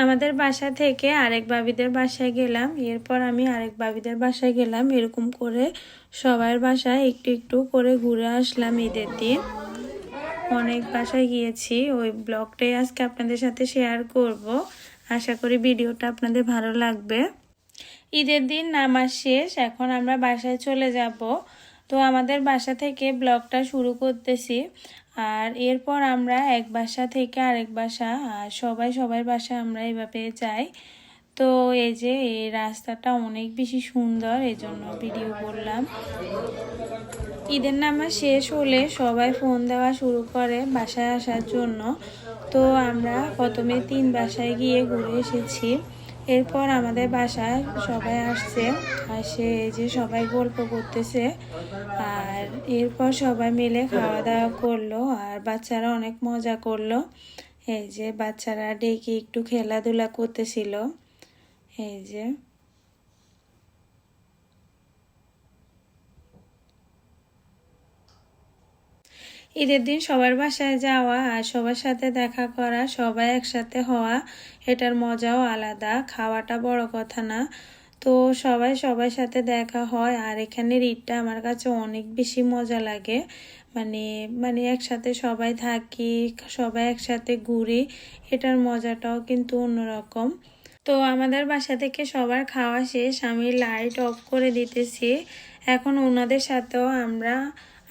আমাদের বাসা থেকে আরেক ভাবিদের বাসায় গেলাম, এরপর আমি আরেক ভাবিদের বাসায় গেলাম। এরকম করে সবার বাসায় একটু একটু করে ঘুরে আসলাম ঈদের দিন। অনেক বাসায় গিয়েছি, ওই ব্লগটাই আজকে আপনাদের সাথে শেয়ার করব। আশা করি ভিডিওটা আপনাদের ভালো লাগবে। ঈদের দিন নামাজ শেষ, এখন আমরা বাসায় চলে যাব। তো আমাদের বাসা থেকে ব্লগটা শুরু করতেছি। আর এরপর আমরা এক বাসা থেকে আরেক বাসা, আর সবার বাসা আমরা এইভাবে যাই। তো এই যে এই রাস্তাটা অনেক বেশি সুন্দর, এই জন্য ভিডিও করলাম। ঈদের নামাজ শেষ হলে সবাই ফোন দেওয়া শুরু করে বাসায় আসার জন্য। তো আমরা প্রথমে 3 বাসায় গিয়ে ঘুরে এসেছি। এরপর আমাদের বাসায় সবাই আসছে, আসে এই যে সবাই গল্প করতেছে। আর এরপর সবাই মিলে খাওয়া দাওয়া করলো, আর বাচ্চারা অনেক মজা করলো। এই যে বাচ্চারা ডেকে একটু খেলাধুলা করতেছিল। এই যে ঈদের দিন সবার বাসায় যাওয়া আর সবার সাথে দেখা করা, সবাই একসাথে হওয়া, এটার মজাও আলাদা। খাওয়াটা বড় কথা না, তো সবার সাথে দেখা হয়। আর এখানের ঈদটা আমার কাছে অনেক বেশি মজা লাগে। মানে মানে একসাথে সবাই থাকি, সবাই একসাথে ঘুরি, এটার মজাটাও কিন্তু অন্যরকম। তো আমাদের বাসা থেকে সবার খাওয়া শেষ, আমি লাইট অফ করে দিতেছি। এখন ওনাদের সাথেও আমরা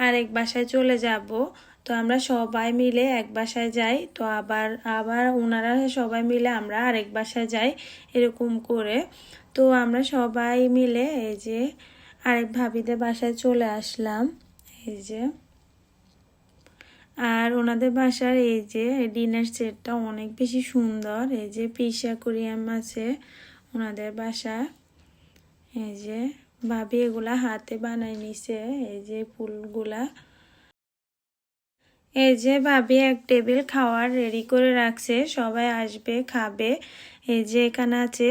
আরেক বাসায় চলে যাব। তো আমরা সবাই মিলে এক বাসায় যাই, তো আবার আবার ওনারা সবাই মিলে আমরা আরেক বাসায় যাই, এরকম করে। তো আমরা সবাই মিলে এই যে আরেক ভাবিদের বাসায় চলে আসলাম। এই যে আর ওনাদের বাসার এই যে ডিনার সেটটা অনেক বেশি সুন্দর। এই যে পিস অ্যাকুয়ারিয়াম আছে ওনাদের বাসা। এই যে ভাবি এগুলা হাতে বানাই নিছে, এই যে ফুলগুলা। এই যে ভাবি এক টেবিল খাওয়ার রেডি করে রাখছে, সবাই আসবে খাবে। এই যে এখানে আছে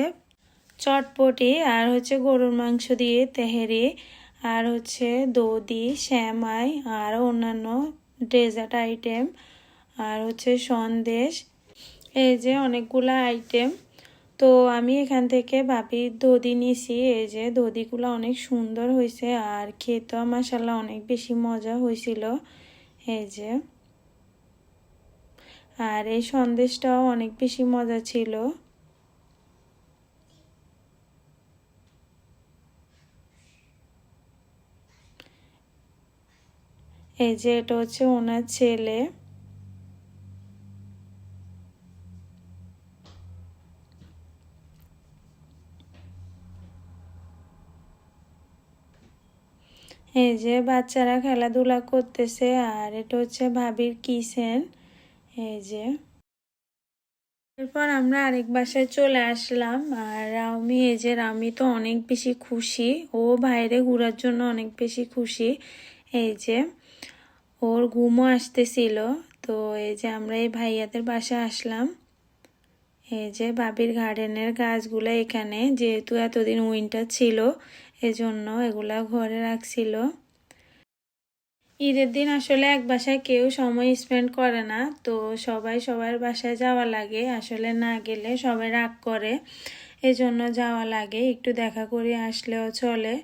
চটপটি, আর হচ্ছে গরুর মাংস দিয়ে তেহেরি, আর হচ্ছে দধি, শ্যামাই, আর অন্যান্য ডেজার্ট আইটেম, আর হচ্ছে সন্দেশ। এই যে অনেকগুলা আইটেম। তো আমি এখান থেকে ভাবির দধি নিছি। এই যে দধিগুলো অনেক সুন্দর হয়েছে, আর খেতেও মাশাআল্লাহ অনেক বেশি মজা হয়েছিল। এই যে আর এই সন্দেশটাও অনেক বেশি মজা ছিল। এই যে এটা হচ্ছে ওনার ছেলে। এই যে বাচ্চারা খেলাধুলা করতেছে, আর এটা হচ্ছে ভাবির কিচেন। এই যে এরপর আমরা আরেক বাসায় চলে আসলাম। আর রাউমি, এই যে রাউমি তো অনেক বেশি খুশি, ও বাইরে ঘোরার জন্য অনেক বেশি খুশি। এই যে ওর ঘুমও আসতেছিল। তো এই যে আমরা এই ভাইয়াদের বাসায় আসলাম। এই যে ভাবির গার্ডেনের গাছগুলো এখানে, যেহেতু এতদিন উইন্টার ছিল এজন্য এগুলা ঘরে রাখছিল। ঈদের দিন আসলে এক বাসায় কেউ সময় স্পেন্ড করে না, তো সবাই সবার বাসায় যাওয়া লাগে। আসলে না গেলে সবাই রাগ করে, এজন্য যাওয়া লাগে, একটু দেখা করে আসলেও চলে।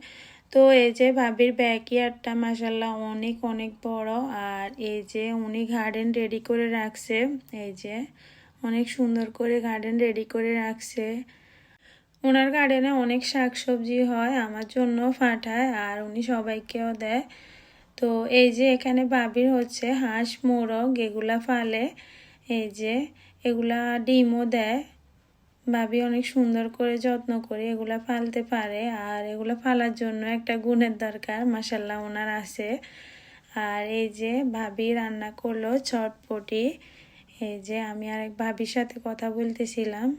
তো এই যে ভাবির ব্যাকইয়ার্ডটা মাশাআল্লাহ অনেক অনেক বড়। আর এই যে উনি গার্ডেন রেডি করে রাখছে, এই যে অনেক সুন্দর করে গার্ডেন রেডি করে রাখছে। ওনার গার্ডেনে অনেক শাকসবজি হয়, আমার জন্য পাঠায়, আর উনি সবাইকেও দেয়। তো এই যে এখানে ভাবির হচ্ছে হাঁস মোরগ এগুলা ফালে। এই যে এগুলা ডিমও দেয়। ভাবি অনেক সুন্দর করে যত্ন করে এগুলা ফালতে পারে, আর এগুলা ফালার জন্য একটা গুণের দরকার, মাশাআল্লাহ ওনার আছে। আর এই যে ভাবি রান্না করলো চটপটি। এই যে আমি আরেক ভাবির সাথে কথা বলতেছিলাম।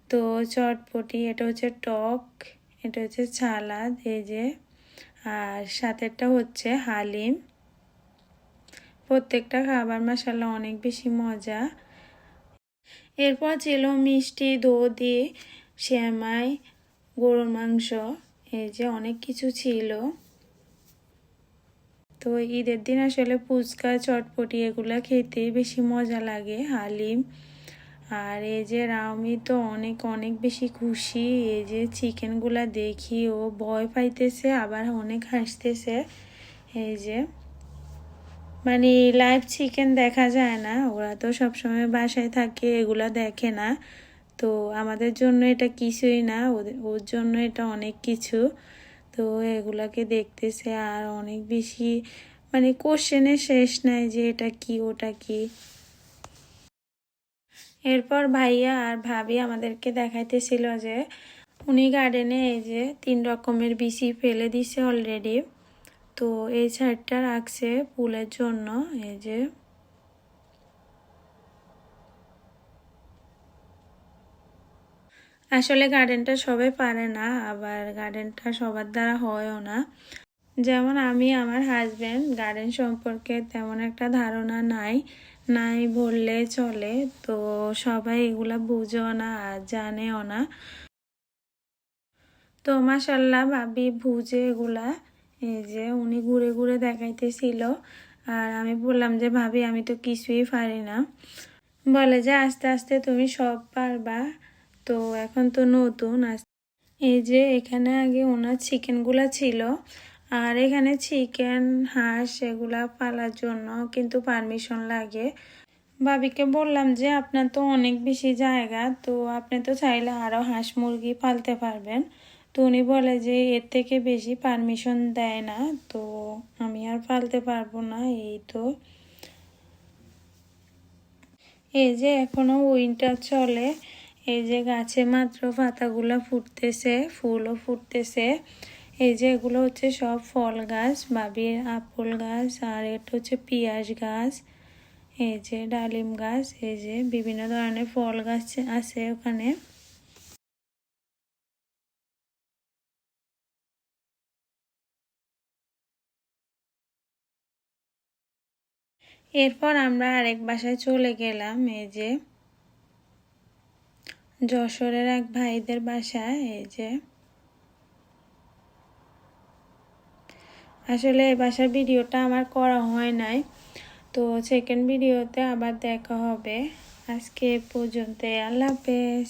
তো চটপটি, এটা হচ্ছে টক, এটা হচ্ছে সালাদ, এই যে আর সাথেরটা হচ্ছে হালিম। প্রত্যেকটা খাবার মাশাআল্লাহ অনেক বেশি মজা। এরপর ছিল মিষ্টি, দধি, শ্যামাই, গরুর মাংস, এই যে অনেক কিছু ছিল। তো ঈদের দিন আসলে ফুচকা, চটপটি এগুলা খেতে বেশি মজা লাগে। হালিম, আর এই যে রাউমি তো অনেক অনেক বেশি খুশি। এই যে চিকেনগুলা দেখি ও ভয় পাইতেছে আবার অনেক হাসতেছে। এই যে মানে লাইভ চিকেন দেখা যায় না, ওরা তো সবসময় বাসায় থাকে, এগুলা দেখে না। তো আমাদের জন্য এটা কিছুই না, ওর জন্য এটা অনেক কিছু। তো এগুলাকে দেখতেছে আর অনেক বেশি মানে কোশ্চেনের শেষ নাই যে এটা কি ওটা কি। এরপর ভাইয়া আর ভাবি আমাদেরকে দেখাইতেছিল যে উনি গার্ডেনে এই যে 3 রকমের বিচি ফেলে দিছে অলরেডি। তো এই সাইডটা রাখছে ফুলের জন্য। এই যে আসলে গার্ডেনটা সবাই পারে না, আবার গার্ডেনটা সবার দ্বারা হয়ও না। যেমন আমি, আমার হাজব্যান্ড গার্ডেন সম্পর্কে তেমন একটা ধারণা নাই নাই বললে চলে। তো সবাই এগুলা বুঝেও না আর জানেও না। তো মাশাল্লাহ ভাবি বুঝে এগুলা। এই যে উনি ঘুরে ঘুরে দেখাইতেছিল আর আমি বললাম যে ভাবি আমি তো কিছুই পারি না। বলে যে আস্তে আস্তে তুমি সব পারবা, তো এখন তো নতুন। এই যে এখানে আগে ওনার চিকেনগুলা ছিল, আর এখানে চিকেন হাঁস এগুলা পালার জন্য কিন্তু পারমিশন লাগে। ভাবিকে বললাম যে আপনার তো অনেক বেশি জায়গা, তো আপনি তো চাইলে আরও হাঁস মুরগি পালতে পারবেন। তো উনি বলে যে এর থেকে বেশি পারমিশন দেয় না, তো আমি আর পালতে পারবো না। এই তো এই যে এখনো উইন্টার চলে। এই যে গাছে মাত্র পাতাগুলো ফুটতেছে, ফুলও ফুটতেছে। এই যে এগুলো হচ্ছে সব ফল গাছ, ভাবির আপেল গাছ, আর এটা হচ্ছে পেঁয়াজ গাছ, এই যে ডালিম গাছ, এই যে বিভিন্ন ধরনের ফল গাছ আছে ওখানে। এরপর আমরা আরেক বাসায় চলে গেলাম, এই যে যশোরের এক ভাইদের বাসায়। এই যে আসলে এই বাসার ভিডিওটা আমার করা হয় নাই, তো সেকেন্ড ভিডিওতে আবার দেখা হবে। আজকে পর্যন্ত, আল্লাহ হাফেজ।